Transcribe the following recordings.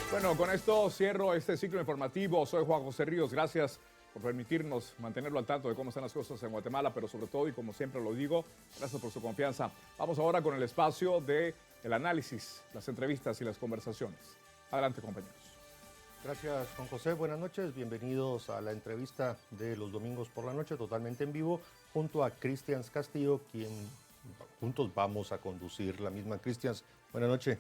Bueno, con esto cierro este ciclo informativo. Soy Juan José Ríos. Gracias por permitirnos mantenerlo al tanto de cómo están las cosas en Guatemala, pero sobre todo, y como siempre lo digo, gracias por su confianza. Vamos ahora con el espacio del análisis, las entrevistas y las conversaciones. Adelante, compañeros. Gracias, Juan José. Buenas noches. Bienvenidos a la entrevista de los domingos por la noche, totalmente en vivo, junto a Cristians Castillo, quien juntos vamos a conducir la misma. Cristians, buenas noches.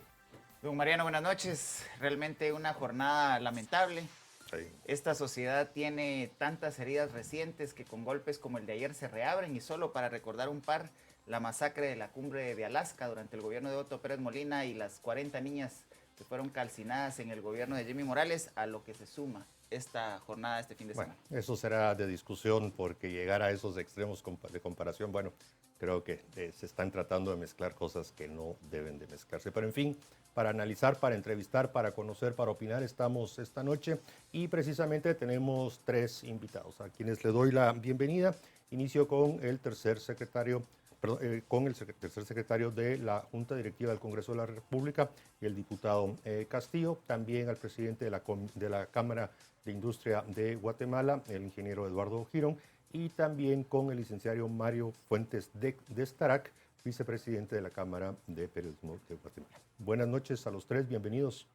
Don Mariano, buenas noches. Realmente una jornada lamentable. Sí. Esta sociedad tiene tantas heridas recientes que con golpes como el de ayer se reabren, y solo para recordar un par, la masacre de la cumbre de Alaska durante el gobierno de Otto Pérez Molina y las 40 niñas que fueron calcinadas en el gobierno de Jimmy Morales, a lo que se suma esta jornada este fin de semana. Bueno, eso será de discusión, porque llegar a esos extremos de comparación, bueno, creo que se están tratando de mezclar cosas que no deben de mezclarse. Pero en fin, para analizar, para entrevistar, para conocer, para opinar, estamos esta noche y precisamente tenemos tres invitados a quienes le doy la bienvenida. Inicio con el tercer secretario de la Junta Directiva del Congreso de la República, el diputado Castillo, también al presidente de la Cámara de Industria de Guatemala, el ingeniero Eduardo Girón, y también con el licenciado Mario Fuentes de Starac, vicepresidente de la Cámara de Periodismo de Guatemala. Buenas noches a los tres, bienvenidos.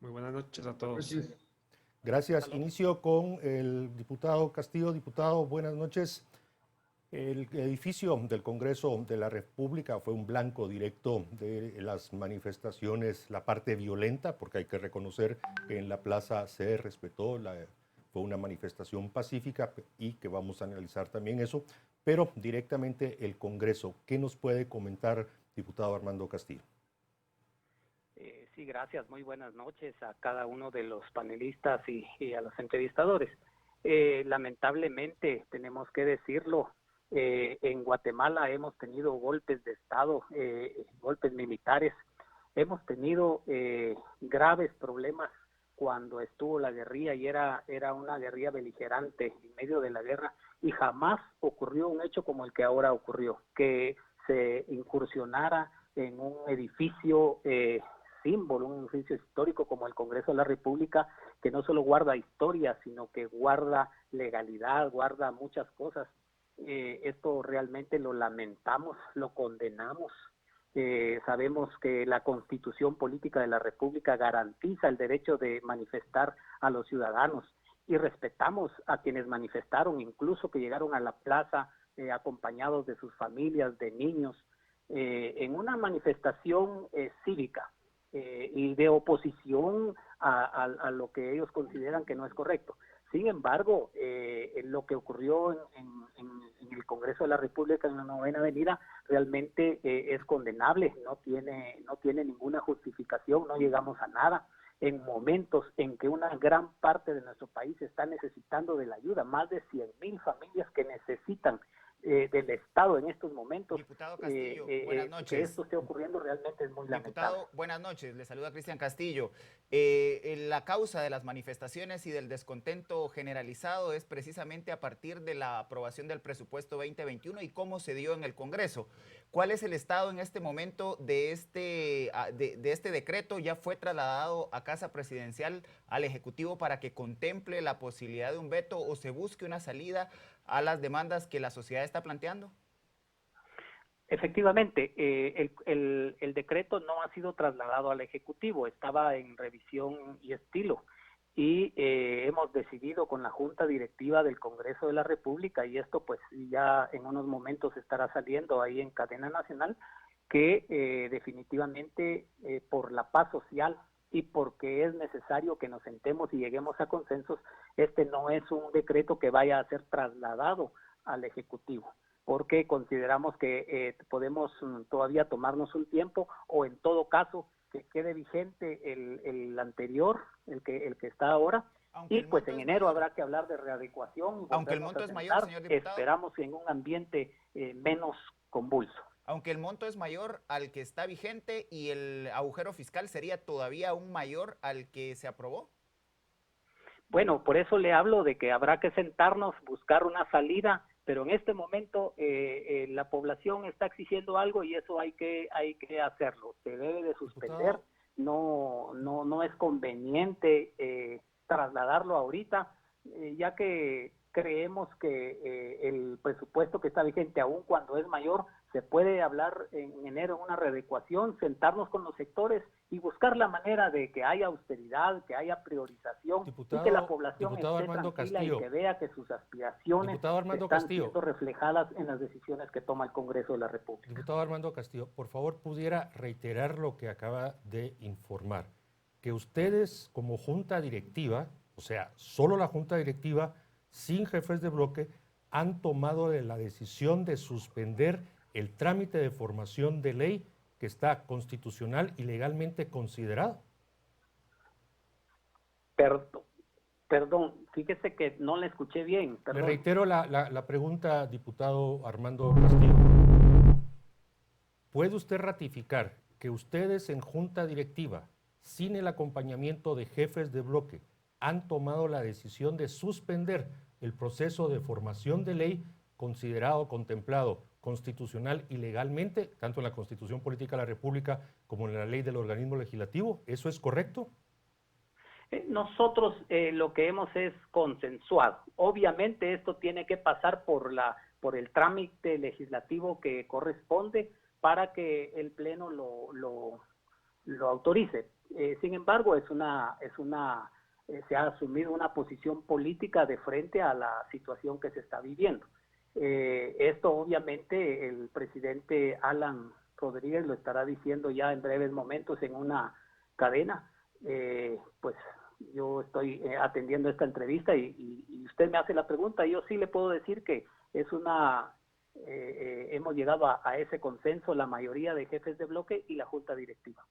Muy buenas noches a todos. Gracias. Inicio con el diputado Castillo. Diputado, buenas noches. El edificio del Congreso de la República fue un blanco directo de las manifestaciones, la parte violenta, porque hay que reconocer que en la plaza se respetó, fue una manifestación pacífica y que vamos a analizar también eso, pero directamente el Congreso. ¿Qué nos puede comentar, diputado Armando Castillo? Sí, gracias. Muy buenas noches a cada uno de los panelistas y a los entrevistadores. Lamentablemente, tenemos que decirlo, en Guatemala hemos tenido golpes de Estado, golpes militares. Hemos tenido graves problemas cuando estuvo la guerrilla y era una guerrilla beligerante en medio de la guerra, y jamás ocurrió un hecho como el que ahora ocurrió, que se incursionara en un edificio símbolo, un edificio histórico como el Congreso de la República, que no solo guarda historia, sino que guarda legalidad, guarda muchas cosas. Esto realmente lo lamentamos, lo condenamos. Sabemos que la Constitución Política de la República garantiza el derecho de manifestar a los ciudadanos, y respetamos a quienes manifestaron, incluso que llegaron a la plaza acompañados de sus familias, de niños, en una manifestación cívica y de oposición a lo que ellos consideran que no es correcto. Sin embargo, lo que ocurrió en el Congreso de la República, en la 9ª Avenida, realmente es condenable, no tiene ninguna justificación, no llegamos a nada. En momentos en que una gran parte de nuestro país está necesitando de la ayuda, más de 100,000 familias que necesitan del Estado en estos momentos. Diputado Castillo, buenas noches. Que esto esté ocurriendo realmente es muy lamentable. Diputado, buenas noches. Le saluda Cristian Castillo. La causa de las manifestaciones y del descontento generalizado es precisamente a partir de la aprobación del presupuesto 2021 y cómo se dio en el Congreso. ¿Cuál es el estado en este momento de este decreto? ¿Ya fue trasladado a Casa Presidencial al Ejecutivo para que contemple la posibilidad de un veto o se busque una salida a las demandas que la sociedad está planteando? Efectivamente, el decreto no ha sido trasladado al Ejecutivo, estaba en revisión y estilo, y hemos decidido con la Junta Directiva del Congreso de la República, y esto pues ya en unos momentos estará saliendo ahí en cadena nacional, que definitivamente por la paz social y porque es necesario que nos sentemos y lleguemos a consensos, este no es un decreto que vaya a ser trasladado al Ejecutivo, porque consideramos que podemos todavía tomarnos un tiempo, o en todo caso que quede vigente el anterior, el que está ahora, y pues en enero habrá que hablar de readecuación. Aunque el monto es mayor, señor diputado. Esperamos en un ambiente menos convulso. Aunque el monto es mayor al que está vigente y el agujero fiscal sería todavía aún mayor al que se aprobó. Bueno, por eso le hablo de que habrá que sentarnos, buscar una salida, pero en este momento la población está exigiendo algo y eso hay que hacerlo. Se debe de suspender no es conveniente trasladarlo ahorita, ya que creemos que el presupuesto que está vigente, aún cuando es mayor, se puede hablar en enero en una readecuación, sentarnos con los sectores y buscar la manera de que haya austeridad, que haya priorización y que la población esté Armando tranquila Castillo, y que vea que sus aspiraciones están siendo reflejadas en las decisiones que toma el Congreso de la República. Diputado Armando Castillo, por favor, pudiera reiterar lo que acaba de informar, que ustedes como junta directiva, o sea, solo la junta directiva, sin jefes de bloque, han tomado la decisión de suspender el trámite de formación de ley que está constitucional y legalmente considerado. Perdón, fíjese que no le escuché bien. Perdón. Le reitero la pregunta, diputado Armando Castillo. ¿Puede usted ratificar que ustedes en junta directiva, sin el acompañamiento de jefes de bloque, han tomado la decisión de suspender el proceso de formación de ley considerado, contemplado constitucional y legalmente, tanto en la Constitución Política de la República como en la ley del organismo legislativo? ¿Eso es correcto? Nosotros lo que hemos es consensuado. Obviamente esto tiene que pasar por el trámite legislativo que corresponde para que el Pleno lo autorice. Sin embargo, se ha asumido una posición política de frente a la situación que se está viviendo. Esto obviamente el presidente Alan Rodríguez lo estará diciendo ya en breves momentos en una cadena. Pues yo estoy atendiendo esta entrevista y usted me hace la pregunta. Yo sí le puedo decir que hemos llegado a ese consenso la mayoría de jefes de bloque y la junta directiva.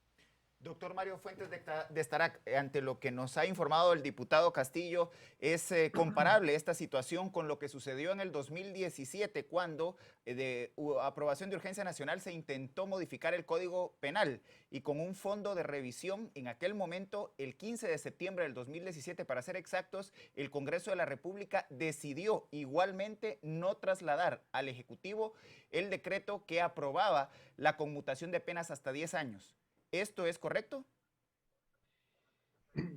Doctor Mario Fuentes de Starac, ante lo que nos ha informado el diputado Castillo, ¿es comparable esta situación con lo que sucedió en el 2017 cuando de aprobación de urgencia nacional se intentó modificar el Código Penal y con un fondo de revisión en aquel momento, el 15 de septiembre del 2017 para ser exactos, el Congreso de la República decidió igualmente no trasladar al Ejecutivo el decreto que aprobaba la conmutación de penas hasta 10 años? ¿Esto es correcto?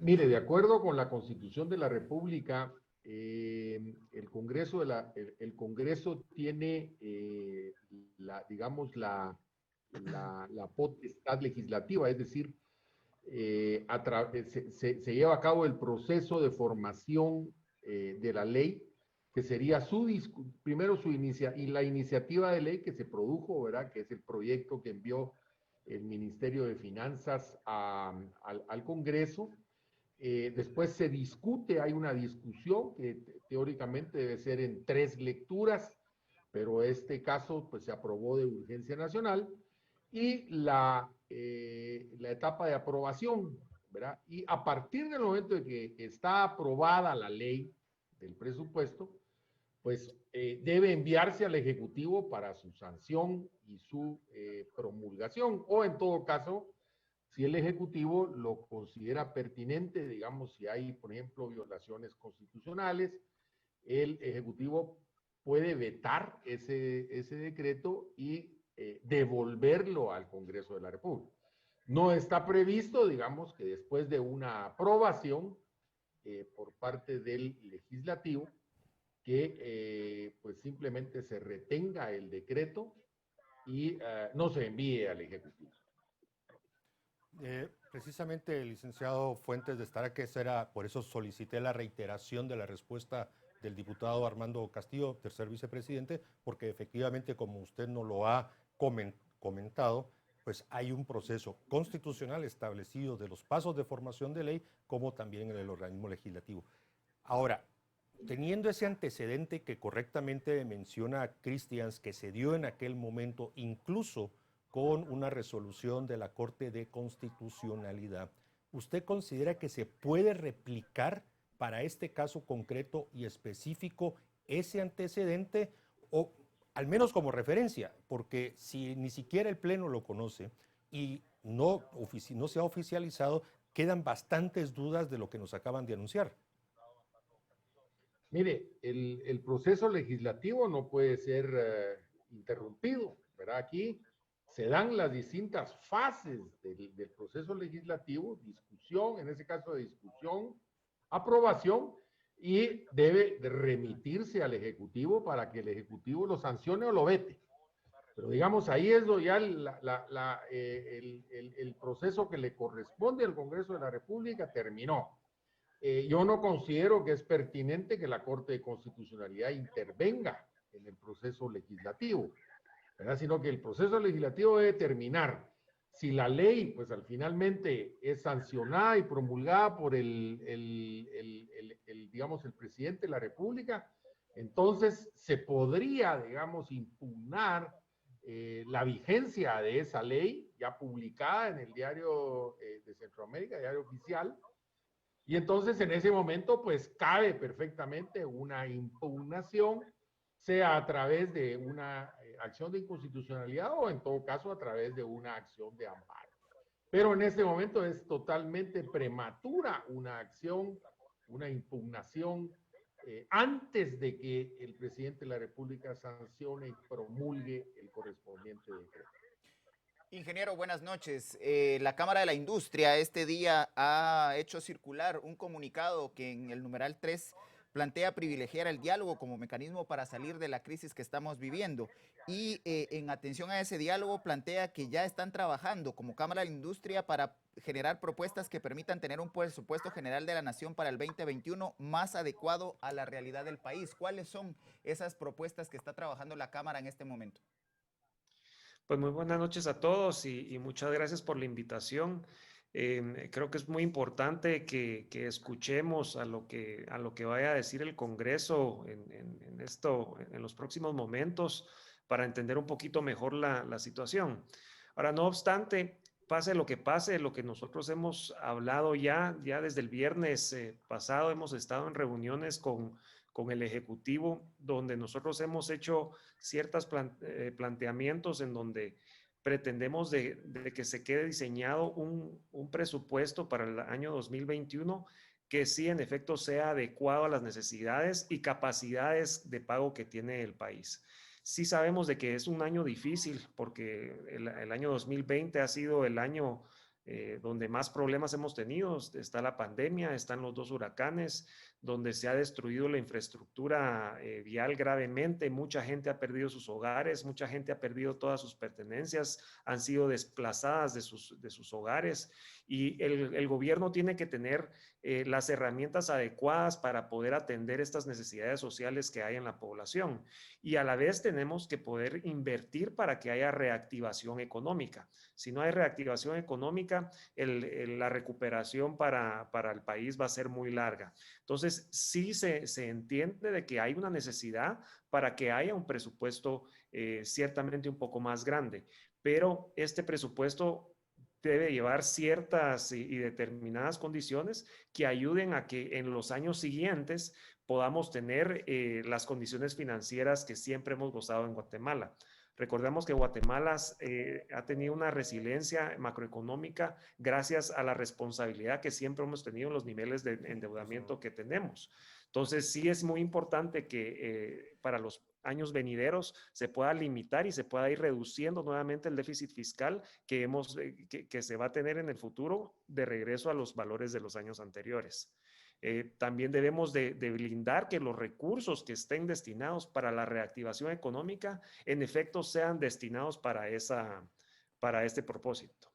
Mire, de acuerdo con la Constitución de la República, el Congreso tiene la potestad legislativa, es decir, se lleva a cabo el proceso de formación de la ley, que sería la iniciativa de ley que se produjo, ¿verdad? Que es el proyecto que envió el Ministerio de Finanzas al Congreso. Después se discute, hay una discusión que teóricamente debe ser en 3 lecturas, pero este caso pues se aprobó de urgencia nacional, y la etapa de aprobación, ¿verdad? Y a partir del momento de que está aprobada la ley del presupuesto, pues debe enviarse al Ejecutivo para su sanción y su promulgación, o en todo caso, si el Ejecutivo lo considera pertinente, digamos, si hay, por ejemplo, violaciones constitucionales, el Ejecutivo puede vetar ese decreto y devolverlo al Congreso de la República. No está previsto, digamos, que después de una aprobación por parte del Legislativo, que pues simplemente se retenga el decreto y no se envíe al Ejecutivo. Precisamente el licenciado Fuentes de Starac, por eso solicité la reiteración de la respuesta del diputado Armando Castillo, tercer vicepresidente, porque efectivamente, como usted nos lo ha comentado, pues hay un proceso constitucional establecido de los pasos de formación de ley, como también en el organismo legislativo. Ahora, teniendo ese antecedente que correctamente menciona Christians, que se dio en aquel momento, incluso con una resolución de la Corte de Constitucionalidad, ¿usted considera que se puede replicar para este caso concreto y específico ese antecedente, o al menos como referencia? Porque si ni siquiera el Pleno lo conoce y no se ha oficializado, quedan bastantes dudas de lo que nos acaban de anunciar. Mire, el proceso legislativo no puede ser interrumpido, ¿verdad? Aquí se dan las distintas fases del proceso legislativo, discusión, en ese caso de discusión, aprobación, y debe remitirse al Ejecutivo para que el Ejecutivo lo sancione o lo vete. Pero digamos, ahí es ya el proceso que le corresponde al Congreso de la República terminó. Yo no considero que es pertinente que la Corte de Constitucionalidad intervenga en el proceso legislativo, ¿verdad? Sino que el proceso legislativo debe terminar. Si la ley, pues al finalmente es sancionada y promulgada por digamos, el presidente de la República, entonces se podría, digamos, impugnar la vigencia de esa ley ya publicada en el diario de Centroamérica, diario oficial, y entonces en ese momento pues cabe perfectamente una impugnación, sea a través de una acción de inconstitucionalidad o en todo caso a través de una acción de amparo. Pero en este momento es totalmente prematura una acción, una impugnación antes de que el presidente de la República sancione y promulgue el correspondiente decreto. Ingeniero, buenas noches. La Cámara de la Industria este día ha hecho circular un comunicado que en el numeral 3 plantea privilegiar el diálogo como mecanismo para salir de la crisis que estamos viviendo. Y en atención a ese diálogo plantea que ya están trabajando como Cámara de la Industria para generar propuestas que permitan tener un presupuesto general de la Nación para el 2021 más adecuado a la realidad del país. ¿Cuáles son esas propuestas que está trabajando la Cámara en este momento? Pues muy buenas noches a todos y muchas gracias por la invitación. Creo que es muy importante que escuchemos a lo que vaya a decir el Congreso en los próximos momentos para entender un poquito mejor la situación. Ahora, no obstante, pase, lo que nosotros hemos hablado ya desde el viernes pasado, hemos estado en reuniones con el Ejecutivo, donde nosotros hemos hecho ciertos planteamientos en donde pretendemos de que se quede diseñado un presupuesto para el año 2021 que sí en efecto sea adecuado a las necesidades y capacidades de pago que tiene el país. Sí sabemos de que es un año difícil porque el año 2020 ha sido el año donde más problemas hemos tenido. Está la pandemia, están los 2 huracanes, donde se ha destruido la infraestructura vial gravemente, mucha gente ha perdido sus hogares, mucha gente ha perdido todas sus pertenencias, han sido desplazadas de sus hogares, y el gobierno tiene que tener las herramientas adecuadas para poder atender estas necesidades sociales que hay en la población, y a la vez tenemos que poder invertir para que haya reactivación económica. Si no hay reactivación económica, la recuperación para el país va a ser muy larga. Entonces, sí se entiende de que hay una necesidad para que haya un presupuesto ciertamente un poco más grande, pero este presupuesto debe llevar ciertas y determinadas condiciones que ayuden a que en los años siguientes podamos tener las condiciones financieras que siempre hemos gozado en Guatemala. Recordemos que Guatemala ha tenido una resiliencia macroeconómica gracias a la responsabilidad que siempre hemos tenido en los niveles de endeudamiento que tenemos. Entonces, sí es muy importante que para los años venideros se pueda limitar y se pueda ir reduciendo nuevamente el déficit fiscal que se va a tener en el futuro de regreso a los valores de los años anteriores. También debemos de blindar que los recursos que estén destinados para la reactivación económica en efecto sean destinados para este propósito.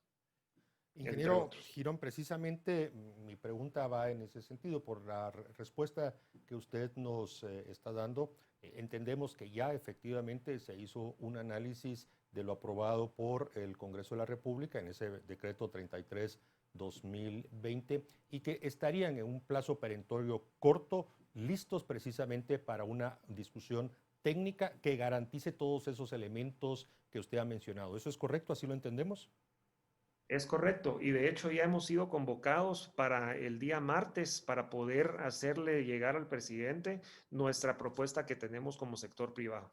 Ingeniero Girón, precisamente mi pregunta va en ese sentido. Por la respuesta que usted nos está dando, entendemos que ya efectivamente se hizo un análisis de lo aprobado por el Congreso de la República en ese decreto 33/2020 y que estarían en un plazo perentorio corto, listos precisamente para una discusión técnica que garantice todos esos elementos que usted ha mencionado. ¿Eso es correcto? ¿Así lo entendemos? Es correcto, y de hecho ya hemos sido convocados para el día martes para poder hacerle llegar al presidente nuestra propuesta que tenemos como sector privado.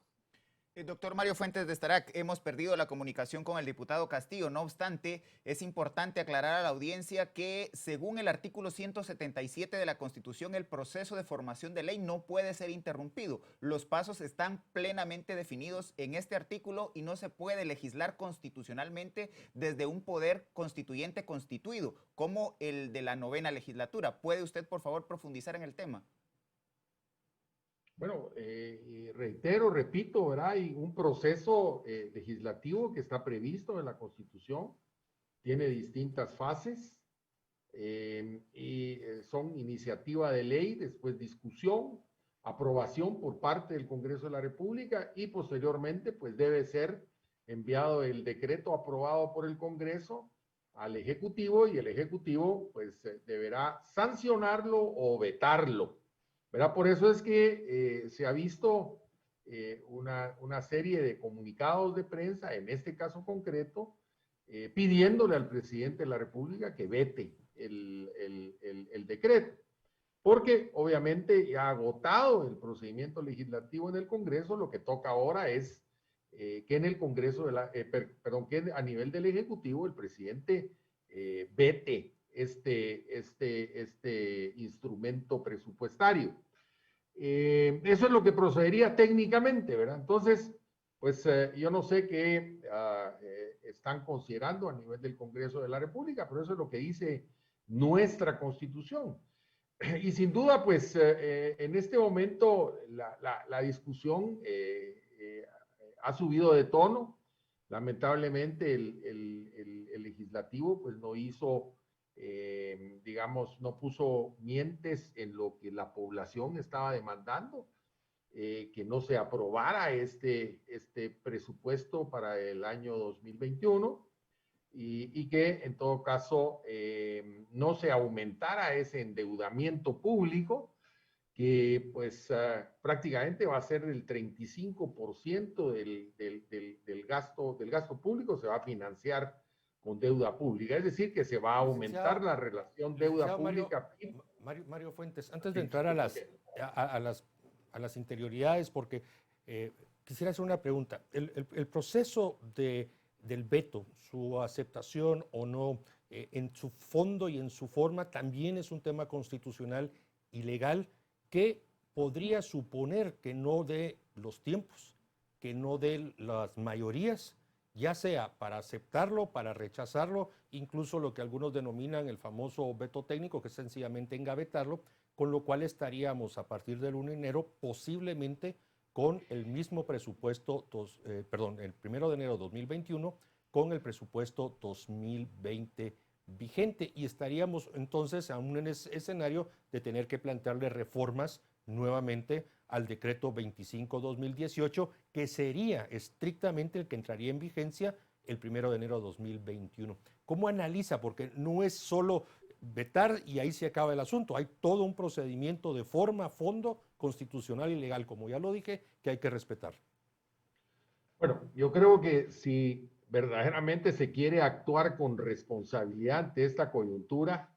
Doctor Mario Fuentes de Starac, hemos perdido la comunicación con el diputado Castillo. No obstante, es importante aclarar a la audiencia que según el artículo 177 de la Constitución, el proceso de formación de ley no puede ser interrumpido. Los pasos están plenamente definidos en este artículo y no se puede legislar constitucionalmente desde un poder constituyente constituido, como el de la 9ª legislatura. ¿Puede usted, por favor, profundizar en el tema? Bueno, repito, ¿verdad? Hay un proceso legislativo que está previsto en la Constitución, tiene distintas fases son iniciativa de ley, después discusión, aprobación por parte del Congreso de la República y posteriormente pues debe ser enviado el decreto aprobado por el Congreso al Ejecutivo y el Ejecutivo pues deberá sancionarlo o vetarlo. ¿Verdad? Por eso es que se ha visto una serie de comunicados de prensa, en este caso concreto, pidiéndole al presidente de la República que vete el decreto. Porque obviamente ya agotado el procedimiento legislativo en el Congreso, lo que toca ahora es que en el Congreso, que a nivel del Ejecutivo el presidente vete este instrumento presupuestario. Eso es lo que procedería técnicamente, ¿verdad? Entonces, pues yo no sé qué están considerando a nivel del Congreso de la República, pero eso es lo que dice nuestra Constitución. Y sin duda, pues en este momento la discusión ha subido de tono. Lamentablemente el legislativo pues no hizo, digamos, no puso mientes en lo que la población estaba demandando, que no se aprobara este presupuesto para el año 2021 y que en todo caso no se aumentara ese endeudamiento público que pues prácticamente va a ser el 35% del gasto público se va a financiar con deuda pública, es decir, que se va a aumentar la relación deuda pública. Mario Fuentes, antes de entrar a las interioridades, porque quisiera hacer una pregunta. El proceso del veto, su aceptación o no, en su fondo y en su forma, también es un tema constitucional y legal que podría suponer que no dé los tiempos, que no dé las mayorías, ya sea para aceptarlo, para rechazarlo, incluso lo que algunos denominan el famoso veto técnico, que es sencillamente engavetarlo, con lo cual estaríamos a partir del 1 de enero posiblemente con el mismo presupuesto, el 1 de enero de 2021, con el presupuesto 2020 vigente, y estaríamos entonces aún en ese escenario de tener que plantearle reformas nuevamente al decreto 25/2018, que sería estrictamente el que entraría en vigencia el 1 de enero de 2021. ¿Cómo analiza? Porque no es solo vetar y ahí se acaba el asunto, hay todo un procedimiento de forma, fondo, constitucional y legal, como ya lo dije, que hay que respetar. Bueno, yo creo que si verdaderamente se quiere actuar con responsabilidad ante esta coyuntura,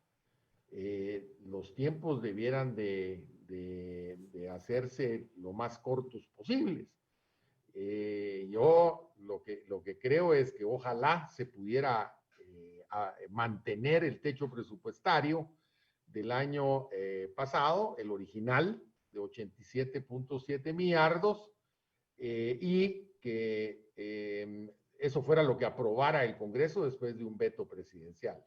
los tiempos debieran de hacerse lo más cortos posibles. Yo lo que creo es que ojalá se pudiera mantener el techo presupuestario del año pasado, el original, de 87.7 millardos, y que eso fuera lo que aprobara el Congreso después de un veto presidencial.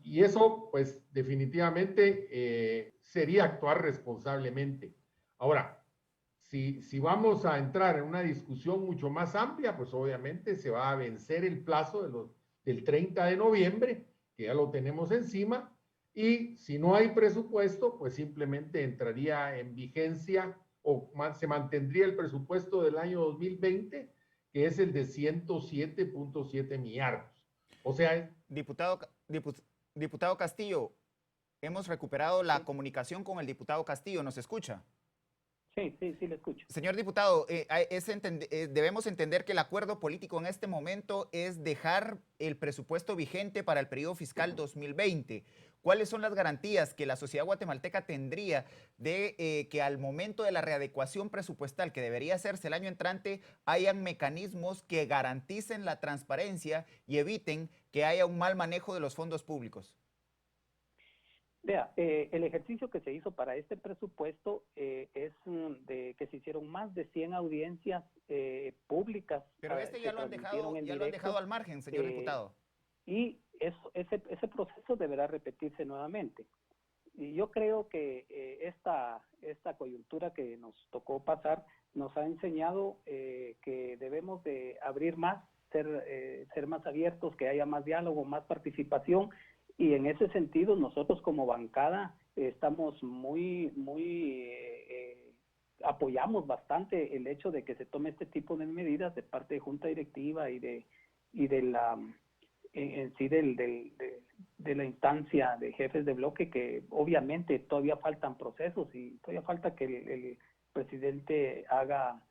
Y eso, pues, definitivamente sería actuar responsablemente. Ahora, si vamos a entrar en una discusión mucho más amplia, pues obviamente se va a vencer el plazo del 30 de noviembre, que ya lo tenemos encima, y si no hay presupuesto, pues simplemente entraría en vigencia o se mantendría el presupuesto del año 2020, que es el de 107.7 millardos. O sea... Diputado Castillo, hemos recuperado la comunicación con el diputado Castillo, ¿nos escucha? Sí, le escucho. Señor diputado, debemos entender que el acuerdo político en este momento es dejar el presupuesto vigente para el periodo fiscal 2020. ¿Cuáles son las garantías que la sociedad guatemalteca tendría de que al momento de la readecuación presupuestal que debería hacerse el año entrante, hayan mecanismos que garanticen la transparencia y eviten que haya un mal manejo de los fondos públicos? Vea, el ejercicio que se hizo para este presupuesto es de que se hicieron más de 100 audiencias públicas. Pero este ya lo han dejado al margen, señor diputado. Y ese proceso deberá repetirse nuevamente. Y yo creo que esta coyuntura que nos tocó pasar nos ha enseñado que debemos de abrir más, ser más abiertos, que haya más diálogo, más participación. Y en ese sentido, nosotros como bancada estamos apoyamos bastante el hecho de que se tome este tipo de medidas de parte de Junta Directiva y de la la instancia de jefes de bloque, que obviamente todavía faltan procesos y todavía falta que el presidente haga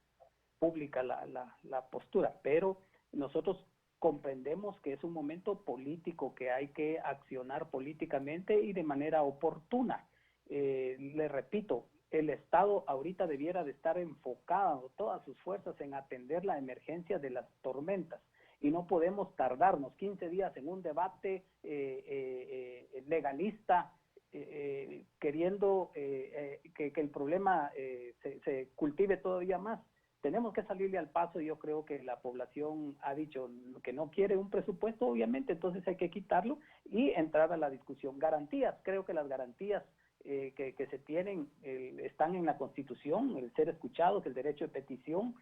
pública la postura, pero nosotros comprendemos que es un momento político, que hay que accionar políticamente y de manera oportuna. Le repito, el Estado ahorita debiera de estar enfocado todas sus fuerzas en atender la emergencia de las tormentas y no podemos tardarnos 15 días en un debate legalista, queriendo que el problema se cultive todavía más. Tenemos que salirle al paso y yo creo que la población ha dicho que no quiere un presupuesto, obviamente, entonces hay que quitarlo y entrar a la discusión. Garantías, creo que las garantías que se tienen están en la Constitución, el ser escuchados, el derecho de petición.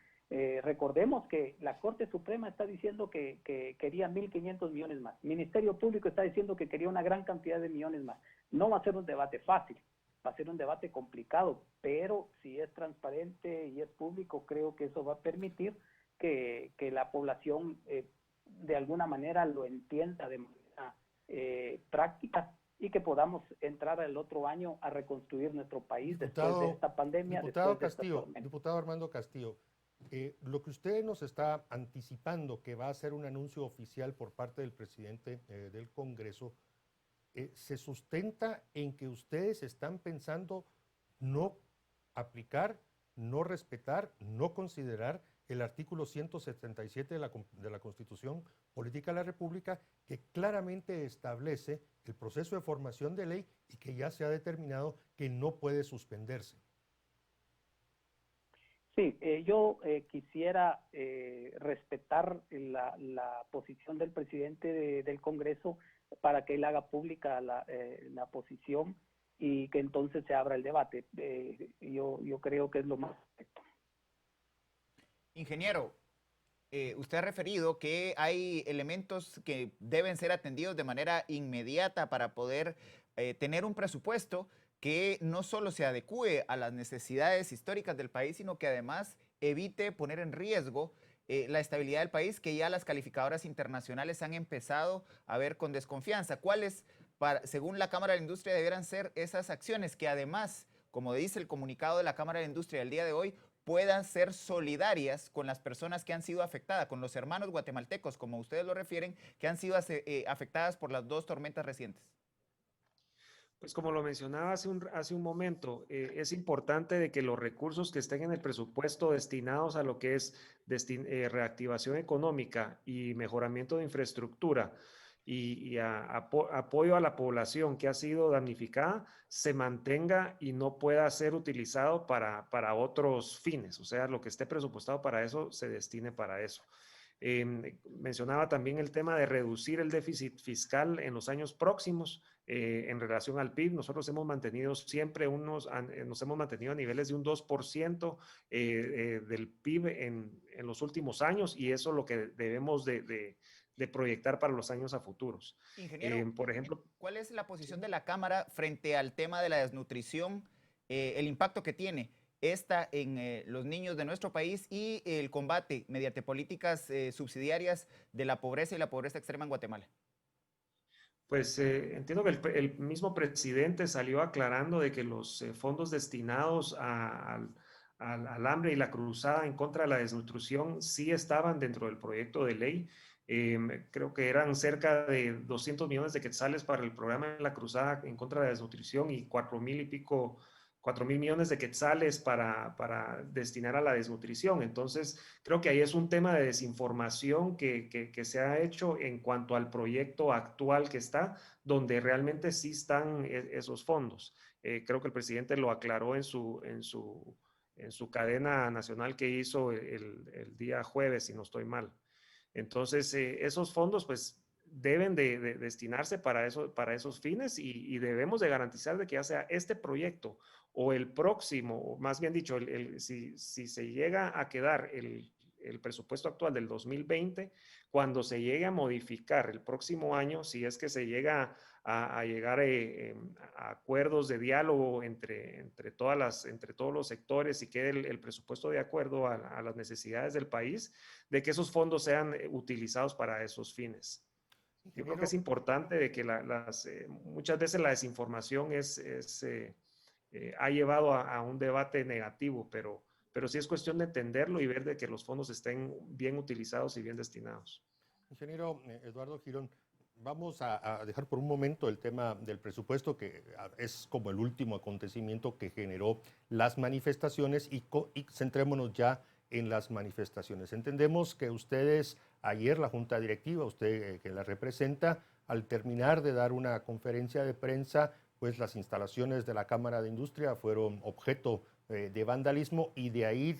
Recordemos que la Corte Suprema está diciendo que quería 1.500 millones más. El Ministerio Público está diciendo que quería una gran cantidad de millones más. No va a ser un debate fácil. Va a ser un debate complicado, pero si es transparente y es público, creo que eso va a permitir que la población de alguna manera lo entienda de manera práctica y que podamos entrar el otro año a reconstruir nuestro país después de esta pandemia. Diputado Armando Castillo, lo que usted nos está anticipando que va a ser un anuncio oficial por parte del presidente del Congreso, se sustenta en que ustedes están pensando no aplicar, no respetar, no considerar el artículo 177 de la Constitución Política de la República, que claramente establece el proceso de formación de ley y que ya se ha determinado que no puede suspenderse. Sí, yo quisiera respetar la posición del presidente del Congreso para que él haga pública la posición y que entonces se abra el debate. Yo creo que es lo más correcto. Ingeniero, usted ha referido que hay elementos que deben ser atendidos de manera inmediata para poder tener un presupuesto que no solo se adecue a las necesidades históricas del país, sino que además evite poner en riesgo la estabilidad del país, que ya las calificadoras internacionales han empezado a ver con desconfianza. ¿Cuáles, según la Cámara de la Industria, debieran ser esas acciones que además, como dice el comunicado de la Cámara de la Industria del día de hoy, puedan ser solidarias con las personas que han sido afectadas, con los hermanos guatemaltecos, como ustedes lo refieren, que han sido afectadas por las dos tormentas recientes? Pues como lo mencionaba hace un momento, es importante de que los recursos que estén en el presupuesto destinados a lo que es reactivación económica y mejoramiento de infraestructura y apoyo a la población que ha sido damnificada se mantenga y no pueda ser utilizado para otros fines. O sea, lo que esté presupuestado para eso se destine para eso. Mencionaba también el tema de reducir el déficit fiscal en los años próximos en relación al PIB. Nosotros hemos mantenido siempre nos hemos mantenido a niveles de un 2% del PIB en los últimos años, y eso es lo que debemos de proyectar para los años a futuros. Ingeniero, por ejemplo, ¿cuál es la posición de la Cámara frente al tema de la desnutrición, el impacto que tiene esta en los niños de nuestro país y el combate mediante políticas subsidiarias de la pobreza y la pobreza extrema en Guatemala? Pues entiendo que el mismo presidente salió aclarando de que los fondos destinados a al hambre y la cruzada en contra de la desnutrición sí estaban dentro del proyecto de ley. Creo que eran cerca de 200 millones de quetzales para el programa de la cruzada en contra de la desnutrición y 4.000 millones de quetzales para destinar a la desnutrición. Entonces, creo que ahí es un tema de desinformación que se ha hecho en cuanto al proyecto actual que está, donde realmente sí están esos fondos. Creo que el presidente lo aclaró en su cadena nacional que hizo el día jueves, si no estoy mal. Entonces, esos fondos, pues, deben de destinarse para esos fines y debemos de garantizar de que ya sea este proyecto o el próximo, o más bien dicho, si se llega a quedar el presupuesto actual del 2020, cuando se llegue a modificar el próximo año, si es que se llega a llegar a acuerdos de diálogo entre todos los sectores y quede el presupuesto de acuerdo a las necesidades del país, de que esos fondos sean utilizados para esos fines. Yo creo que es importante de que muchas veces la desinformación ha llevado a un debate negativo, pero sí es cuestión de entenderlo y ver de que los fondos estén bien utilizados y bien destinados. Ingeniero Eduardo Girón, vamos a dejar por un momento el tema del presupuesto, que es como el último acontecimiento que generó las manifestaciones, y centrémonos ya en las manifestaciones. Entendemos que ustedes, ayer la Junta Directiva, usted que la representa, al terminar de dar una conferencia de prensa, pues las instalaciones de la Cámara de Industria fueron objeto de vandalismo, y de ahí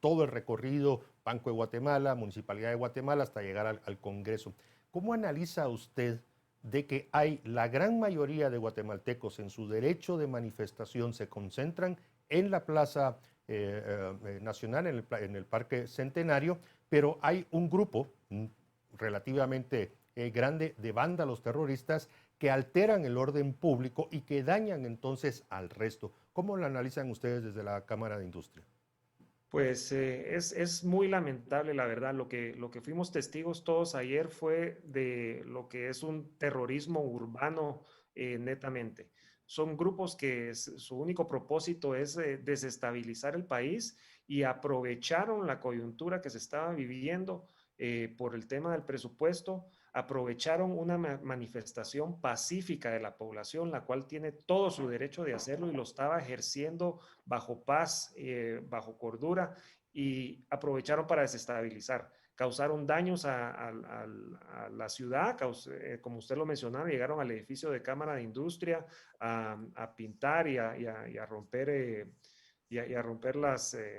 todo el recorrido, Banco de Guatemala, Municipalidad de Guatemala, hasta llegar al Congreso. ¿Cómo analiza usted de que la gran mayoría de guatemaltecos en su derecho de manifestación se concentran en la Plaza Nacional, en el Parque Centenario, pero hay un grupo relativamente grande de vándalos terroristas que alteran el orden público y que dañan entonces al resto? ¿Cómo lo analizan ustedes desde la Cámara de Industria? Pues es muy lamentable, la verdad. Lo que fuimos testigos todos ayer fue de lo que es un terrorismo urbano netamente. Son grupos que su único propósito es desestabilizar el país, y aprovecharon la coyuntura que se estaba viviendo por el tema del presupuesto. Aprovecharon una manifestación pacífica de la población, la cual tiene todo su derecho de hacerlo y lo estaba ejerciendo bajo paz, bajo cordura, y aprovecharon para desestabilizar. Causaron daños a la ciudad, como usted lo mencionaba, llegaron al edificio de Cámara de Industria a pintar y a romper,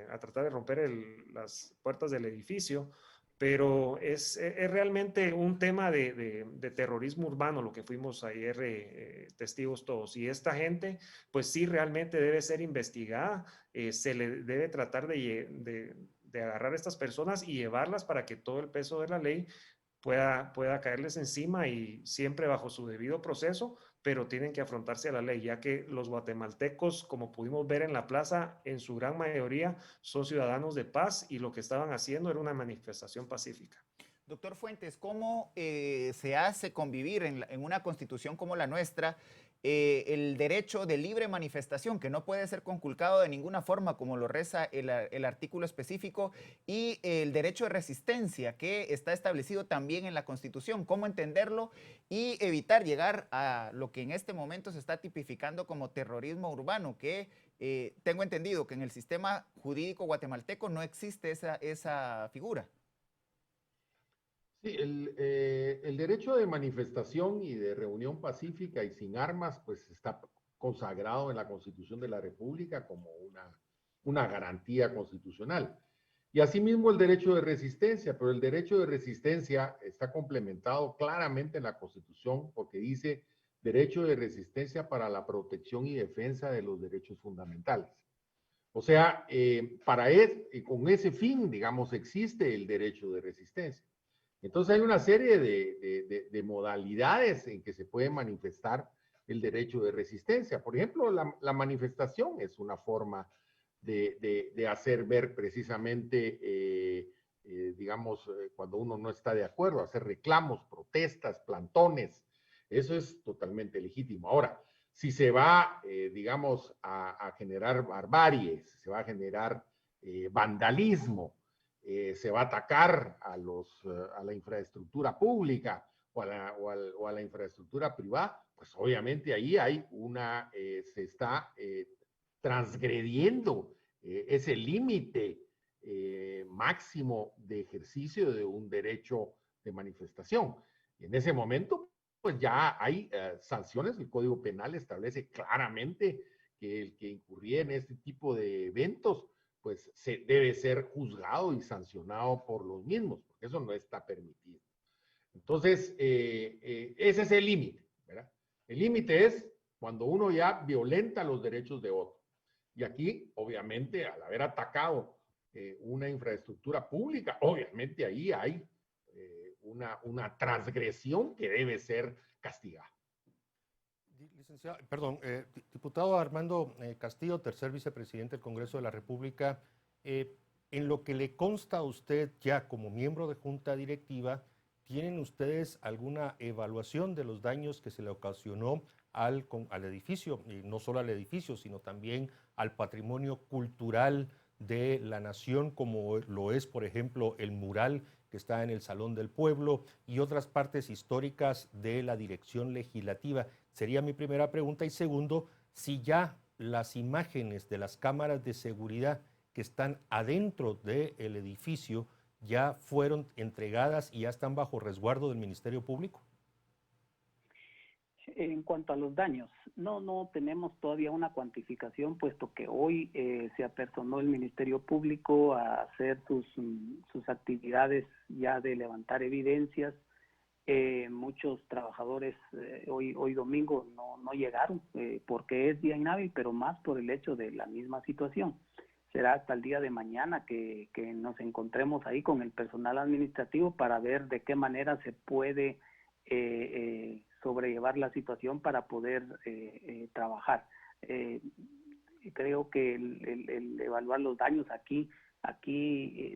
a tratar de romper las puertas del edificio. Pero es realmente un tema de terrorismo urbano lo que fuimos ayer testigos todos. Y esta gente, pues sí, realmente debe ser investigada. Se le debe tratar de agarrar a estas personas y llevarlas para que todo el peso de la ley pueda caerles encima, y siempre bajo su debido proceso, pero tienen que afrontarse a la ley, ya que los guatemaltecos, como pudimos ver en la plaza, en su gran mayoría son ciudadanos de paz, y lo que estaban haciendo era una manifestación pacífica. Doctor Fuentes, ¿cómo se hace convivir en una constitución como la nuestra el derecho de libre manifestación, que no puede ser conculcado de ninguna forma, como lo reza el artículo específico, y el derecho de resistencia, que está establecido también en la Constitución? ¿Cómo entenderlo y evitar llegar a lo que en este momento se está tipificando como terrorismo urbano, que tengo entendido que en el sistema jurídico guatemalteco no existe esa figura? Sí, el derecho de manifestación y de reunión pacífica y sin armas, pues está consagrado en la Constitución de la República como una garantía constitucional. Y asimismo el derecho de resistencia, pero el derecho de resistencia está complementado claramente en la Constitución, porque dice derecho de resistencia para la protección y defensa de los derechos fundamentales. O sea, con ese fin, digamos, existe el derecho de resistencia. Entonces hay una serie de modalidades en que se puede manifestar el derecho de resistencia. Por ejemplo, la manifestación es una forma de hacer ver precisamente, digamos, cuando uno no está de acuerdo, hacer reclamos, protestas, plantones. Eso es totalmente legítimo. Ahora, si se va, digamos, a generar barbarie, si se va a generar vandalismo, se va a atacar a la infraestructura pública o a la infraestructura privada, pues obviamente ahí hay se está transgrediendo ese límite máximo de ejercicio de un derecho de manifestación. Y en ese momento, pues ya hay sanciones. El Código Penal establece claramente que el que incurría en este tipo de eventos, pues debe ser juzgado y sancionado por los mismos, porque eso no está permitido. Entonces, ese es el límite, ¿verdad? El límite es cuando uno ya violenta los derechos de otro. Y aquí, obviamente, al haber atacado una infraestructura pública, obviamente ahí hay una transgresión que debe ser castigada. Licenciado, perdón, diputado Armando Castillo, tercer vicepresidente del Congreso de la República, en lo que le consta a usted ya como miembro de Junta Directiva, ¿tienen ustedes alguna evaluación de los daños que se le ocasionó al edificio, y no solo al edificio, sino también al patrimonio cultural de la nación, como lo es, por ejemplo, el mural que está en el Salón del Pueblo y otras partes históricas de la dirección legislativa? Sería mi primera pregunta. Y segundo, si ya las imágenes de las cámaras de seguridad que están adentro del edificio ya fueron entregadas y ya están bajo resguardo del Ministerio Público. En cuanto a los daños, no tenemos todavía una cuantificación, puesto que hoy se apersonó el Ministerio Público a hacer sus actividades ya de levantar evidencias. Muchos trabajadores hoy domingo no llegaron porque es día inhábil, pero más por el hecho de la misma situación. Será hasta el día de mañana que nos encontremos ahí con el personal administrativo para ver de qué manera se puede sobrellevar la situación para poder trabajar. Creo que el evaluar los daños aquí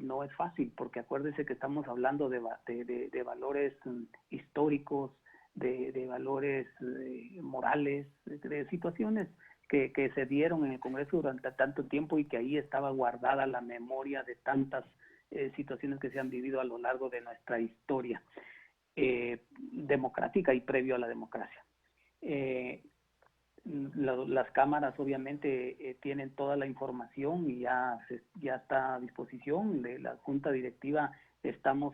no es fácil, porque acuérdese que estamos hablando de valores históricos, de valores morales, de situaciones que se dieron en el Congreso durante tanto tiempo y que ahí estaba guardada la memoria de tantas situaciones que se han vivido a lo largo de nuestra historia democrática y previo a la democracia. Las cámaras obviamente tienen toda la información y ya está a disposición de la Junta Directiva. Estamos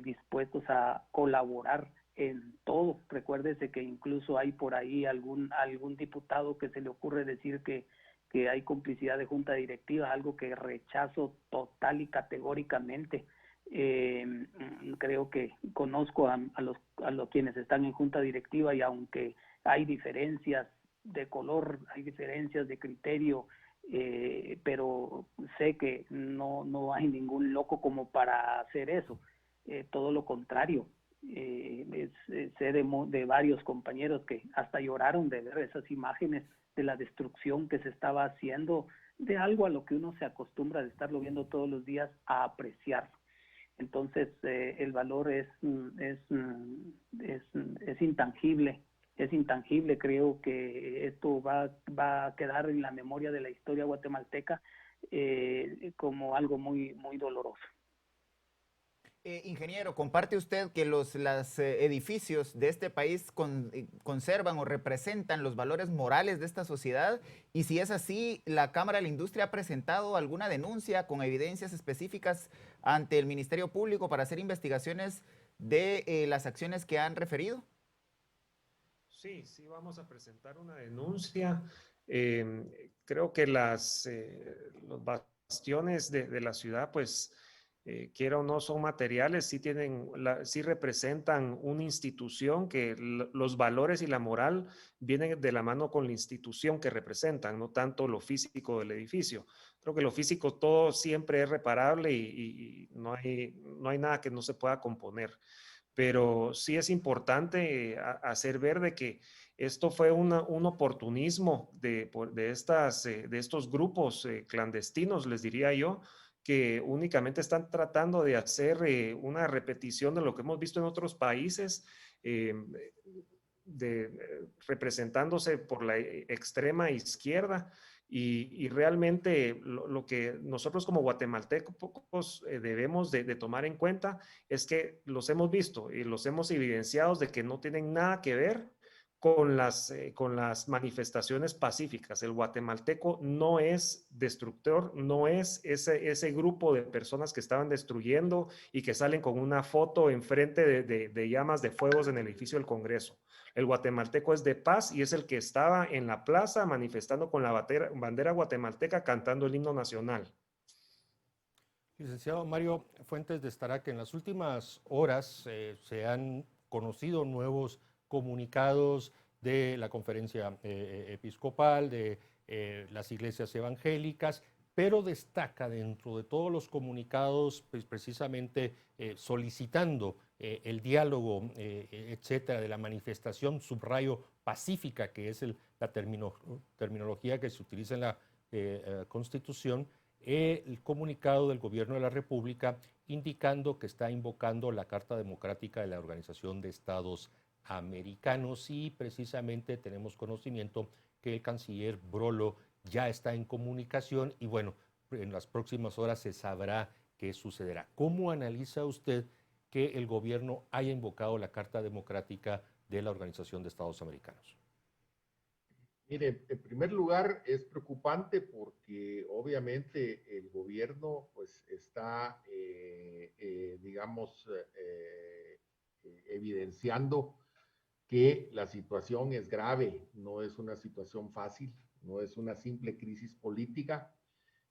dispuestos a colaborar en todo. Recuérdese que incluso hay por ahí algún diputado que se le ocurre decir que hay complicidad de Junta Directiva, algo que rechazo total y categóricamente. Creo que conozco a los quienes están en Junta Directiva, y aunque hay diferencias de color, hay diferencias de criterio, pero sé que no hay ningún loco como para hacer eso. Todo lo contrario. Sé de varios compañeros que hasta lloraron de ver esas imágenes de la destrucción que se estaba haciendo de algo a lo que uno se acostumbra de estarlo viendo todos los días a apreciar. Entonces el valor es intangible. Es intangible. Creo que esto va a quedar en la memoria de la historia guatemalteca como algo muy, muy doloroso. Ingeniero, ¿comparte usted que los edificios de este país conservan o representan los valores morales de esta sociedad? Y si es así, ¿la Cámara de la Industria ha presentado alguna denuncia con evidencias específicas ante el Ministerio Público para hacer investigaciones de las acciones que han referido? Sí, vamos a presentar una denuncia. Creo que los bastiones de la ciudad, pues, quiera o no, son materiales, sí representan una institución que los valores y la moral vienen de la mano con la institución que representan, no tanto lo físico del edificio. Creo que lo físico todo siempre es reparable y no hay nada que no se pueda componer. Pero sí es importante hacer ver de que esto fue un oportunismo de estos grupos clandestinos, les diría yo, que únicamente están tratando de hacer una repetición de lo que hemos visto en otros países. representándose por la extrema izquierda. Y realmente lo que nosotros como guatemaltecos debemos de tomar en cuenta es que los hemos visto y los hemos evidenciado de que no tienen nada que ver con las manifestaciones pacíficas. El guatemalteco no es destructor, no es ese grupo de personas que estaban destruyendo y que salen con una foto enfrente de llamas de fuegos en el edificio del Congreso. El guatemalteco es de paz y es el que estaba en la plaza manifestando con la bandera guatemalteca cantando el himno nacional. Licenciado Mario Fuentes de Starac, en las últimas horas se han conocido nuevos comunicados de la conferencia episcopal, de las iglesias evangélicas, pero destaca dentro de todos los comunicados pues, precisamente solicitando el diálogo, etcétera, de la manifestación, subrayo, pacífica, que es la terminología que se utiliza en la Constitución, el comunicado del Gobierno de la República indicando que está invocando la Carta Democrática de la Organización de Estados Americanos y precisamente tenemos conocimiento que el canciller Brolo ya está en comunicación y bueno, en las próximas horas se sabrá qué sucederá. ¿Cómo analiza usted que el gobierno haya invocado la Carta Democrática de la Organización de Estados Americanos? Mire, en primer lugar es preocupante porque obviamente el gobierno pues está, digamos, evidenciando que la situación es grave, no es una situación fácil, no es una simple crisis política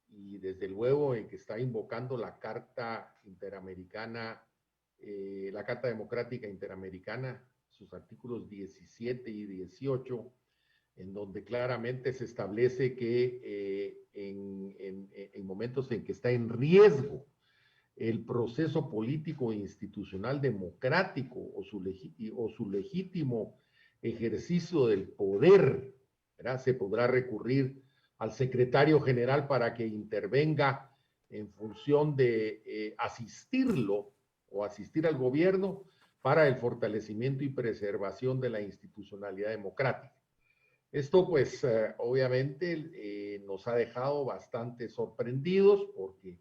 y desde luego en que está invocando la Carta Interamericana, la Carta Democrática Interamericana, sus artículos 17 y 18, en donde claramente se establece que en momentos en que está en riesgo el proceso político e institucional democrático o su legítimo ejercicio del poder, ¿verdad? Se podrá recurrir al secretario general para que intervenga en función de asistirlo o asistir al gobierno para el fortalecimiento y preservación de la institucionalidad democrática. Esto pues obviamente nos ha dejado bastante sorprendidos porque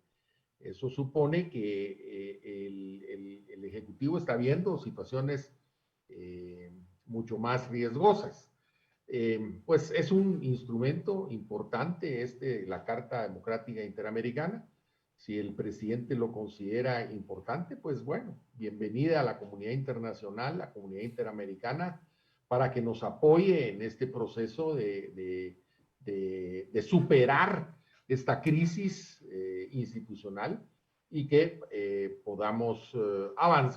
eso supone que el Ejecutivo está viendo situaciones mucho más riesgosas. Pues es un instrumento importante la Carta Democrática Interamericana. Si el presidente lo considera importante, pues bueno, bienvenida a la comunidad internacional, la comunidad interamericana, para que nos apoye en este proceso de superar esta crisis institucional y que podamos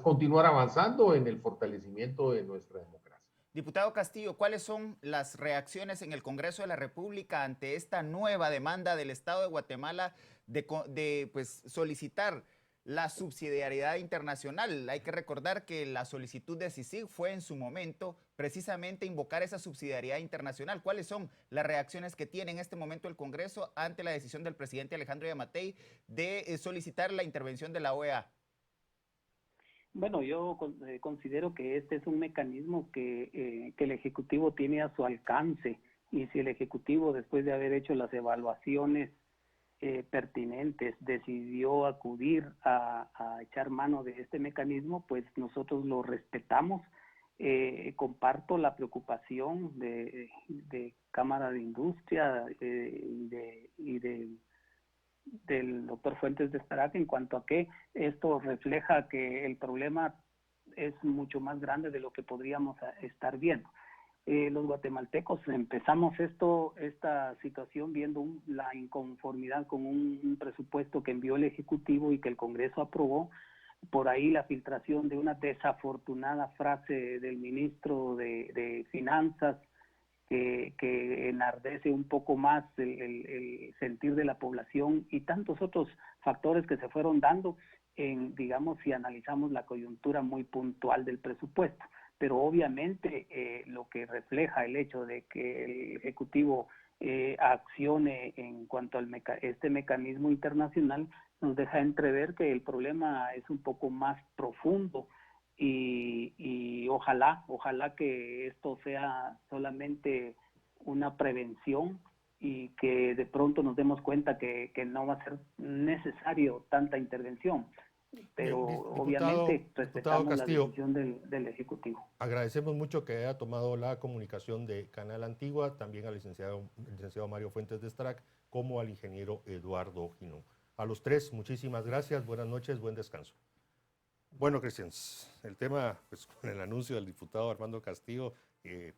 continuar avanzando en el fortalecimiento de nuestra democracia. Diputado Castillo, ¿cuáles son las reacciones en el Congreso de la República ante esta nueva demanda del Estado de Guatemala de pues, solicitar la subsidiariedad internacional? Hay que recordar que la solicitud de CICIG fue en su momento precisamente invocar esa subsidiariedad internacional. ¿Cuáles son las reacciones que tiene en este momento el Congreso ante la decisión del presidente Alejandro Yamatei de solicitar la intervención de la OEA? Bueno, yo considero que este es un mecanismo que el Ejecutivo tiene a su alcance y si el Ejecutivo, después de haber hecho las evaluaciones pertinentes, decidió acudir a echar mano de este mecanismo, pues nosotros lo respetamos. Comparto la preocupación de Cámara de Industria y del doctor Fuentes de Starac en cuanto a que esto refleja que el problema es mucho más grande de lo que podríamos estar viendo. Los guatemaltecos empezamos esta situación viendo la inconformidad con un presupuesto que envió el Ejecutivo y que el Congreso aprobó. Por ahí la filtración de una desafortunada frase del ministro de Finanzas que enardece un poco más el sentir de la población y tantos otros factores que se fueron dando digamos, si analizamos la coyuntura muy puntual del presupuesto. Pero obviamente lo que refleja el hecho de que el Ejecutivo accione en cuanto a este mecanismo internacional nos deja entrever que el problema es un poco más profundo y ojalá que esto sea solamente una prevención y que de pronto nos demos cuenta que no va a ser necesario tanta intervención. Pero obviamente respetamos la Castillo, decisión del Ejecutivo. agradecemos mucho que haya tomado la comunicación de Canal Antigua, también al licenciado Mario Fuentes de Strack, como al ingeniero Eduardo Ginón. A los tres, muchísimas gracias, buenas noches, buen descanso. Bueno, Cristian, el tema, pues con el anuncio del diputado Armando Castillo,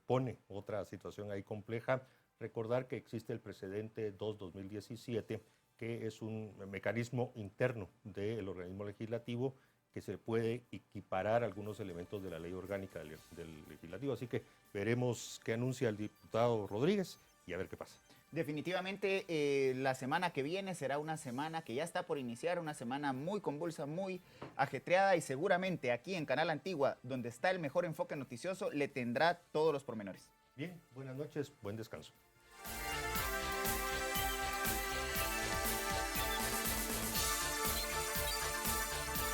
pone otra situación ahí compleja. Recordar que existe el precedente 2-2017, que es un mecanismo interno del organismo legislativo que se puede equiparar algunos elementos de la ley orgánica del legislativo. Así que veremos qué anuncia el diputado Rodríguez y a ver qué pasa. Definitivamente la semana que viene será una semana que ya está por iniciar, una semana muy convulsa, muy ajetreada y seguramente aquí en Canal Antigua, donde está el mejor enfoque noticioso, le tendrá todos los pormenores. Bien, buenas noches, buen descanso.